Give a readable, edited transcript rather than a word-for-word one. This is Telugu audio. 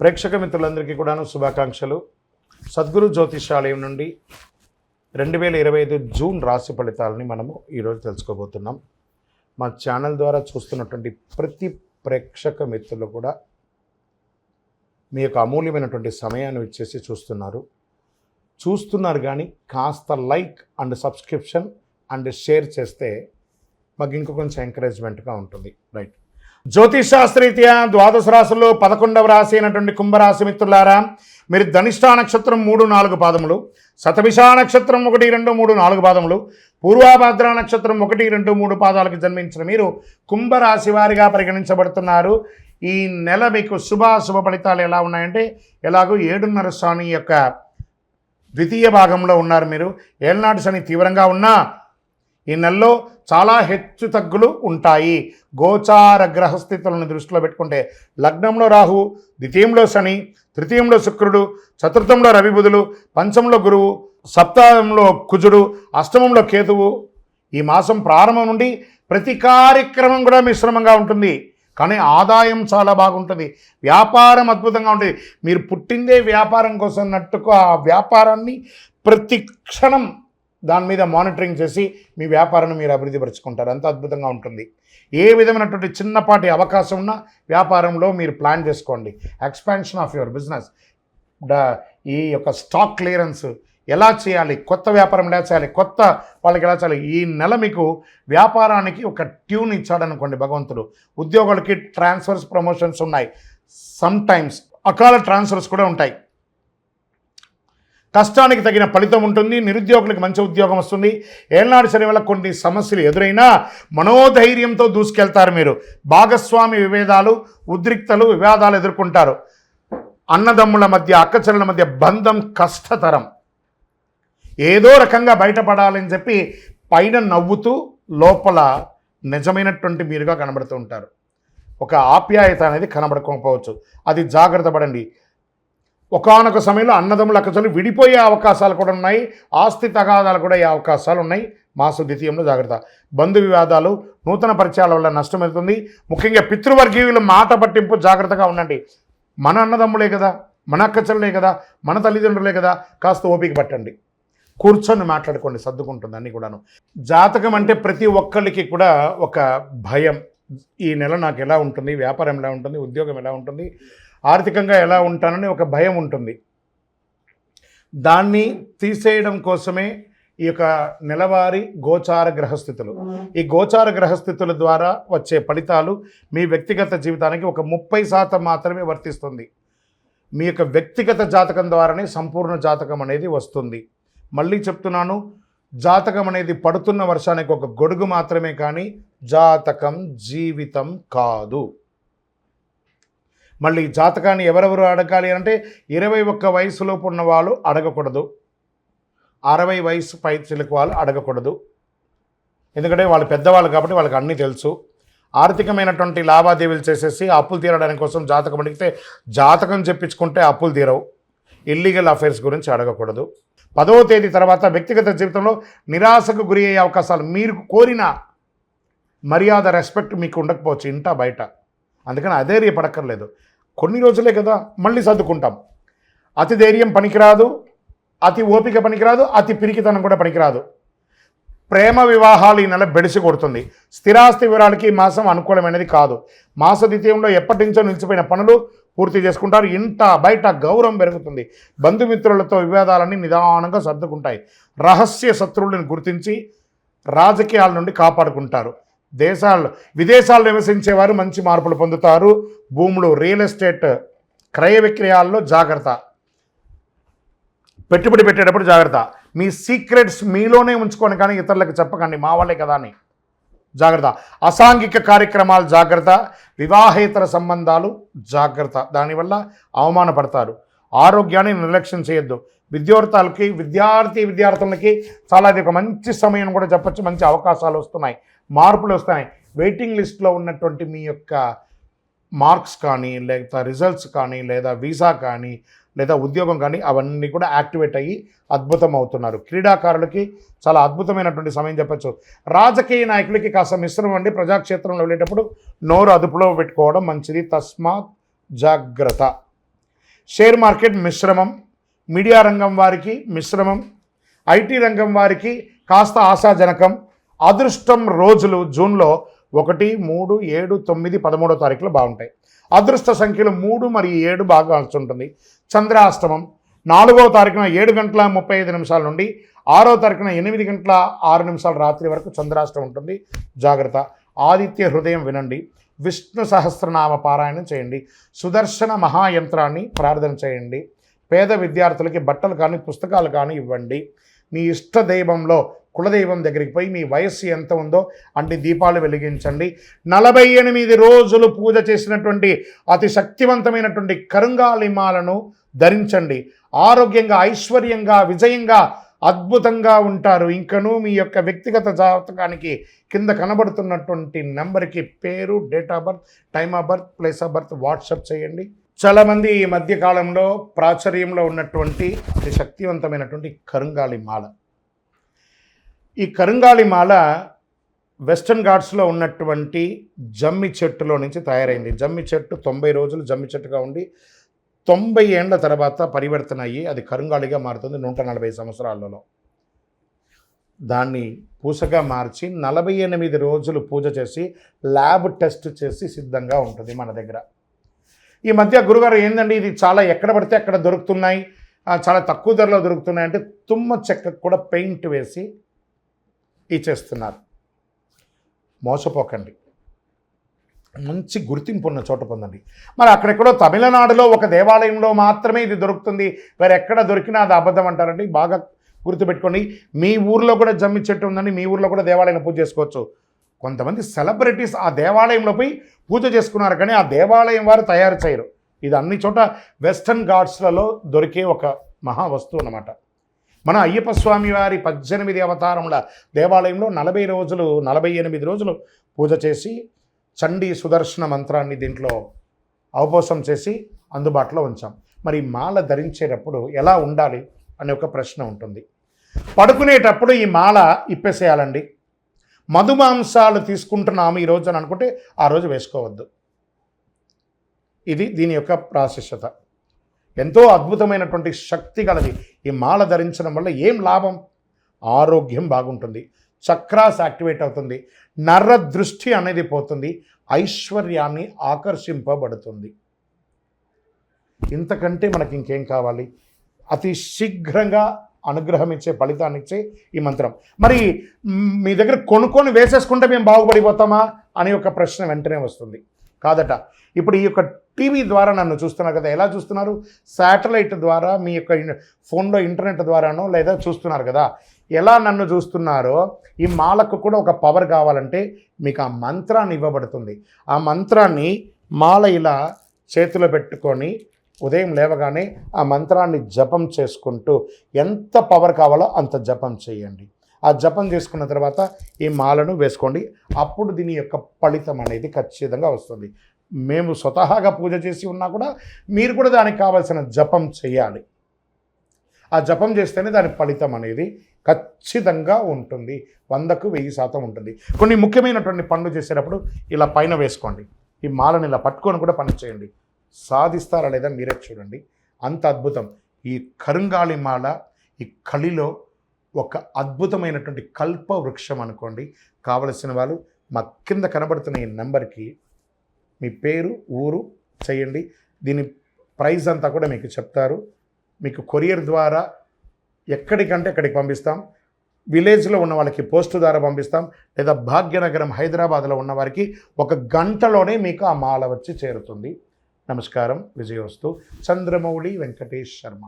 ప్రేక్షక మిత్రులందరికీ కూడాను శుభాకాంక్షలు. సద్గురు జ్యోతిషాలయం నుండి 2025 జూన్ రాశి ఫలితాలని మనము ఈరోజు తెలుసుకోబోతున్నాం. మా ఛానల్ ద్వారా చూస్తున్నటువంటి ప్రతి ప్రేక్షక మిత్రులు కూడా మీ యొక్క అమూల్యమైనటువంటి సమయాన్ని ఇచ్చేసి చూస్తున్నారు కానీ కాస్త like and subscription and share చేస్తే మాకు ఇంకో కొంచెం ఎంకరేజ్మెంట్గా ఉంటుంది. రైట్, జ్యోతిషాస్త్రరీత్యా ద్వాదశ రాశుల్లో 11వ రాశి అయినటువంటి కుంభరాశి మిత్రులారా, మీరు ధనిష్టా నక్షత్రం 3-4 పాదములు, శతభిషా నక్షత్రం 1-2-3-4 పాదములు, పూర్వాభాద్ర నక్షత్రం 1-2-3 పాదాలకు జన్మించిన మీరు కుంభరాశి వారిగా పరిగణించబడుతున్నారు. ఈ నెల మీకు శుభాశుభ ఫలితాలు ఎలా ఉన్నాయంటే, ఎలాగో 7.5 శని యొక్క ద్వితీయ భాగంలో ఉన్నారు. మీరు ఏళ్ళనాటి శని తీవ్రంగా ఉన్నా ఈ నెలలో చాలా హెచ్చు తగ్గులు ఉంటాయి. గోచార గ్రహస్థితులను దృష్టిలో పెట్టుకుంటే లగ్నంలో రాహు, ద్వితీయంలో శని, తృతీయంలో శుక్రుడు, చతుర్థంలో రవి బుధులు, పంచమంలో గురువు, సప్తమంలో కుజుడు, అష్టమంలో కేతువు. ఈ మాసం ప్రారంభం నుండి ప్రతి కార్యక్రమం కూడా మిశ్రమంగా ఉంటుంది, కానీ ఆదాయం చాలా బాగుంటుంది. వ్యాపారం అద్భుతంగా ఉంటుంది. మీరు పుట్టిందే వ్యాపారం కోసం అన్నట్టుకు ఆ వ్యాపారాన్ని ప్రతి క్షణం దాని మీద మానిటరింగ్ చేసి మీ వ్యాపారాన్ని మీరు అభివృద్ధి పరుచుకుంటారు. అంత అద్భుతంగా ఉంటుంది. ఏ విధమైనటువంటి చిన్నపాటి అవకాశం ఉన్న వ్యాపారంలో మీరు ప్లాన్ చేసుకోండి. ఎక్స్పాన్షన్ ఆఫ్ యువర్ బిజినెస్, ఈ యొక్క స్టాక్ క్లియరెన్స్ ఎలా చేయాలి, కొత్త వ్యాపారం ఎలా చేయాలి, కొత్త వాళ్ళకి ఎలా చేయాలి. ఈ నెల మీకు వ్యాపారానికి ఒక ట్యూన్ ఇచ్చాడనుకోండి భగవంతుడు. ఉద్యోగులకి ట్రాన్స్ఫర్స్, ప్రమోషన్స్ ఉన్నాయి. సమ్ టైమ్స్ అకాల ట్రాన్స్ఫర్స్ కూడా ఉంటాయి. కష్టానికి తగిన ఫలితం ఉంటుంది. నిరుద్యోగులకు మంచి ఉద్యోగం వస్తుంది. ఏళ్ళనాడు శని వల్ల కొన్ని సమస్యలు ఎదురైనా మనోధైర్యంతో దూసుకెళ్తారు. మీరు భాగస్వామి విభేదాలు, ఉద్రిక్తలు, వివాదాలు ఎదుర్కొంటారు. అన్నదమ్ముల మధ్య, అక్కచెల్లెల మధ్య బంధం కష్టతరం. ఏదో రకంగా బయటపడాలని చెప్పి పైన నవ్వుతూ లోపల నిజమైనటువంటి మీరుగా కనబడుతూ ఉంటారు. ఒక ఆప్యాయత అనేది కనబడకపోవచ్చు. అది జాగ్రత్త పడండి. ఒకానొక సమయంలో అన్నదమ్ముల అక్కచెల్లెలు విడిపోయే అవకాశాలు కూడా ఉన్నాయి. ఆస్తి తగాదాలు కూడా అయ్యే అవకాశాలు ఉన్నాయి. మాస ద్వితీయంలో జాగ్రత్త. బంధు వివాదాలు, నూతన పరిచయాల వల్ల నష్టం అవుతుంది. ముఖ్యంగా పితృవర్గీయుల మాట పట్టింపు జాగ్రత్తగా ఉండండి. మన అన్నదమ్ములే కదా, మన అక్కచెల్లెలే కదా, మన తల్లిదండ్రులే కదా, కాస్త ఓపిక పట్టండి. కూర్చొని మాట్లాడుకోండి, సర్దుకుంటుంది అన్నీ కూడాను. జాతకం అంటే ప్రతి ఒక్కరికి కూడా ఒక భయం. ఈ నెల నాకు ఎలా ఉంటుంది, వ్యాపారం ఎలా ఉంటుంది, ఉద్యోగం ఎలా ఉంటుంది, ఆర్థికంగా ఎలా ఉంటానని ఒక భయం ఉంటుంది. దాన్ని తీసేయడం కోసమే ఈ యొక్క నెలవారీ గోచార గ్రహస్థితులు. ఈ గోచార గ్రహస్థితుల ద్వారా వచ్చే ఫలితాలు మీ వ్యక్తిగత జీవితానికి ఒక 30% మాత్రమే వర్తిస్తుంది. మీ యొక్క వ్యక్తిగత జాతకం ద్వారానే సంపూర్ణ జాతకం అనేది వస్తుంది. మళ్ళీ చెప్తున్నాను, జాతకం అనేది పడుతున్న వర్షానికి ఒక గొడుగు మాత్రమే, కానీ జాతకం జీవితం కాదు. మళ్ళీ జాతకాన్ని ఎవరెవరు అడగాలి అంటే 21 వయసులోపు ఉన్న వాళ్ళు అడగకూడదు, 60 వయసు పై చిలుకు వాళ్ళు అడగకూడదు. ఎందుకంటే వాళ్ళు పెద్దవాళ్ళు కాబట్టి వాళ్ళకి అన్నీ తెలుసు. ఆర్థికమైనటువంటి లావాదేవీలు చేసేసి అప్పులు తీరడానికి కోసం జాతకం అడిగితే జాతకం చెప్పించుకుంటే అప్పులు తీరవు. ఇల్లీగల్ అఫైర్స్ గురించి అడగకూడదు. 10వ తేదీ తర్వాత వ్యక్తిగత జీవితంలో నిరాశకు గురి అయ్యే అవకాశాలు. మీరు కోరిన మర్యాద, రెస్పెక్ట్ మీకు ఉండకపోవచ్చు ఇంట బయట. అందుకని అధైర్యపడక్కర్లేదు. కొన్ని రోజులే కదా, మళ్ళీ సర్దుకుంటాం. అతి ధైర్యం పనికిరాదు, అతి ఓపిక పనికిరాదు, అతి పిరికితనం కూడా పనికిరాదు. ప్రేమ వివాహాలు ఈ నెల బెడిసి కొడుతుంది. స్థిరాస్తి వివరాలకి ఈ మాసం అనుకూలమైనది కాదు. మాస ద్వితీయంలో ఎప్పటి నుంచో నిలిచిపోయిన పనులు పూర్తి చేసుకుంటారు. ఇంట బయట గౌరవం పెరుగుతుంది. బంధుమిత్రులతో వివాదాలన్నీ నిదానంగా సర్దుకుంటాయి. రహస్య శత్రువులను గుర్తించి రాజకీయాల నుండి కాపాడుకుంటారు. విదేశాల్లో నివసించేవారు మంచి మార్పులు పొందుతారు. భూములు, రియల్ ఎస్టేట్ క్రయ విక్రయాల్లో జాగ్రత్త. పెట్టుబడి పెట్టేటప్పుడు జాగ్రత్త. మీ సీక్రెట్స్ మీలోనే ఉంచుకొని కానీ ఇతరులకు చెప్పకండి, మా వాళ్ళే కదా అని జాగ్రత్త. అసాంఘిక కార్యక్రమాలు జాగ్రత్త. వివాహేతర సంబంధాలు జాగ్రత్త, దానివల్ల అవమానపడతారు. ఆరోగ్యాన్ని నిర్లక్ష్యం చేయొద్దు. విద్యార్థులకి చాలా ఇది ఒక మంచి సమయం కూడా చెప్పచ్చు. మంచి అవకాశాలు వస్తున్నాయి, మార్పులు వస్తున్నాయి. వెయిటింగ్ లిస్ట్లో ఉన్నటువంటి మీ యొక్క మార్క్స్ కానీ, లేదా రిజల్ట్స్ కానీ, లేదా వీసా కానీ, లేదా ఉద్యోగం కానీ అవన్నీ కూడా యాక్టివేట్ అయ్యి అద్భుతం అవుతున్నారు. క్రీడాకారులకి చాలా అద్భుతమైనటువంటి సమయం చెప్పచ్చు. రాజకీయ నాయకులకి కాస్త మిశ్రమం అండి. ప్రజాక్షేత్రంలో వెళ్ళేటప్పుడు నోరు అదుపులో పెట్టుకోవడం మంచిది. తస్మాత్ జాగ్రత్త. షేర్ మార్కెట్ మిశ్రమం, మీడియా రంగం వారికి మిశ్రమం, ఐటీ రంగం వారికి కాస్త ఆశాజనకం. అదృష్టం రోజులు జూన్లో 1, 3, 7, 9, 13వ తారీఖులు బాగుంటాయి. అదృష్ట సంఖ్యలు 3 మరియు 7 బాగా వస్తుంటుంది. చంద్రాష్టమం 4వ తారీఖున 7:35 నుండి 6వ తారీఖున 8:06 రాత్రి వరకు చంద్రాష్టమం ఉంటుంది. జాగ్రత్త. ఆదిత్య హృదయం వినండి, విష్ణు సహస్రనామ పారాయణం చేయండి, సుదర్శన మహాయంత్రాన్ని ప్రార్థన చేయండి, పేద విద్యార్థులకి బట్టలు కానీ పుస్తకాలు కానీ ఇవ్వండి. మీ ఇష్ట దైవంలో కులదైవం దగ్గరికి పోయి మీ వయస్సు ఎంత ఉందో అన్ని దీపాలు వెలిగించండి. 48 రోజులు పూజ చేసినటువంటి అతి శక్తివంతమైనటువంటి కరుంగాలిమాలను ధరించండి. ఆరోగ్యంగా, ఐశ్వర్యంగా, విజయంగా, అద్భుతంగా ఉంటారు. ఇంకనూ మీ యొక్క వ్యక్తిగత జాతకానికి కింద కనబడుతున్నటువంటి నెంబర్కి పేరు, date of birth, time of birth, place of birth WhatsApp చేయండి. చాలామంది ఈ మధ్యకాలంలో ప్రాచుర్యంలో ఉన్నటువంటి అతి శక్తివంతమైనటువంటి కరుంగాలి మాల. ఈ కరుంగాలి మాల వెస్టర్న్ ఘాట్స్లో ఉన్నటువంటి జమ్మి చెట్టులో నుంచి తయారైంది. జమ్మి చెట్టు 90 రోజులు జమ్మి చెట్టుగా ఉండి 90 ఏండ్ల తర్వాత పరివర్తన అయ్యి అది కరుంగాలిగా మారుతుంది 140 సంవత్సరాలలో. దాన్ని పూసగా మార్చి 48 రోజులు పూజ చేసి ల్యాబ్ టెస్ట్ చేసి సిద్ధంగా ఉంటుంది మన దగ్గర. ఈ మధ్య గురుగారు ఏందండి ఇది చాలా ఎక్కడ పడితే అక్కడ దొరుకుతున్నాయి, చాలా తక్కువ ధరలో దొరుకుతున్నాయి అంటే తుమ్మ చెక్కకు కూడా పెయింట్ వేసి ఇచ్చేస్తున్నారు. మోసపోకండి, మంచి గుర్తింపు ఉన్న చోట పొందండి. మరి అక్కడెక్కడో తమిళనాడులో ఒక దేవాలయంలో మాత్రమే ఇది దొరుకుతుంది, వేరే ఎక్కడ దొరికినా అది అబద్ధం అంటారండి. బాగా గుర్తుపెట్టుకోండి. మీ ఊర్లో కూడా జమ్మి చెట్టు ఉందండి, మీ ఊర్లో కూడా దేవాలయంలో పూజ చేసుకోవచ్చు. కొంతమంది సెలబ్రిటీస్ ఆ దేవాలయంలో పోయి పూజ చేసుకున్నారు, కానీ ఆ దేవాలయం వారు తయారు చేయరు. ఇది అన్ని చోట వెస్టర్న్ ఘాట్స్లలో దొరికే ఒక మహా వస్తువు అన్నమాట. మన అయ్యప్ప స్వామి వారి 18 అవతారముల దేవాలయంలో 48 రోజులు పూజ చేసి చండీ సుదర్శన మంత్రాన్ని దీంట్లో అవపోసం చేసి అందుబాటులో ఉంచాం. మరి మాల ధరించేటప్పుడు ఎలా ఉండాలి అనే ఒక ప్రశ్న ఉంటుంది. పడుకునేటప్పుడు ఈ మాల ఇప్పేసేయాలండి. మధుమాంసాలు తీసుకుంటున్నాము ఈరోజు అని అనుకుంటే ఆ రోజు వేసుకోవద్దు. ఇది దీని యొక్క ప్రాశస్యత. ఎంతో అద్భుతమైనటువంటి శక్తి గలది. ఈ మాల ధరించడం వల్ల ఏం లాభం? ఆరోగ్యం బాగుంటుంది, చక్రాస్ యాక్టివేట్ అవుతుంది, నర్ర దృష్టి అనేది పోతుంది, ఐశ్వర్యాన్ని ఆకర్షింపబడుతుంది. ఇంతకంటే మనకి ఇంకేం కావాలి? అతి శీఘ్రంగా అనుగ్రహం ఇచ్చే, ఫలితాన్ని ఇచ్చే ఈ మంత్రం. మరి మీ దగ్గర కొనుక్కొని వేసేసుకుంటే మేము బాగుపడిపోతామా అని ఒక ప్రశ్న వెంటనే వస్తుంది. కాదట. ఇప్పుడు ఈ యొక్క టీవీ ద్వారా నన్ను చూస్తున్నారు కదా, ఎలా చూస్తున్నారు? శాటిలైట్ ద్వారా, మీ యొక్క ఫోన్లో ఇంటర్నెట్ ద్వారానో లేదా చూస్తున్నారు కదా. ఎలా నన్ను చూస్తున్నారో ఈ మాలకు కూడా ఒక పవర్ కావాలంటే మీకు ఆ మంత్రాన్ని ఇవ్వబడుతుంది. ఆ మంత్రాన్ని మాల ఇలా చేతిలో పెట్టుకొని ఉదయం లేవగానే ఆ మంత్రాన్ని జపం చేసుకుంటూ ఎంత పవర్ కావాలో అంత జపం చేయండి. ఆ జపం చేసుకున్న తర్వాత ఈ మాలను వేసుకోండి. అప్పుడు దీని యొక్క ఫలితం అనేది ఖచ్చితంగా వస్తుంది. మేము స్వతహాగా పూజ చేసి ఉన్నా కూడా మీరు కూడా దానికి కావాల్సిన జపం చేయాలి. ఆ జపం చేస్తేనే దాని ఫలితం అనేది ఖచ్చితంగా ఉంటుంది. 100కు 1000% ఉంటుంది. కొన్ని ముఖ్యమైనటువంటి పనులు చేసేటప్పుడు ఇలా పైన వేసుకోండి. ఈ మాలను ఇలా పట్టుకొని కూడా పని చేయండి. సాధిస్తారా లేదా మీరే చూడండి. అంత అద్భుతం. ఈ కరుంగాలి మాల ఈ కలిలో ఒక అద్భుతమైనటువంటి కల్ప వృక్షం అనుకోండి. కావలసిన వాళ్ళు మా కింద కనబడుతున్న ఈ నెంబర్కి మీ పేరు, ఊరు చేయండి. దీని ప్రైస్ అంతా కూడా మీకు చెప్తారు. మీకు కొరియర్ ద్వారా ఎక్కడికంటే అక్కడికి పంపిస్తాం. విలేజ్లో ఉన్న వాళ్ళకి పోస్ట్ ద్వారా పంపిస్తాం. లేదా భాగ్యనగరం హైదరాబాద్లో ఉన్న వారికి 1 గంటలోనే మీకు ఆ మాల వచ్చి చేరుతుంది. నమస్కారం. విజయోస్తు. చంద్రమౌళి వెంకటేష్ శర్మ.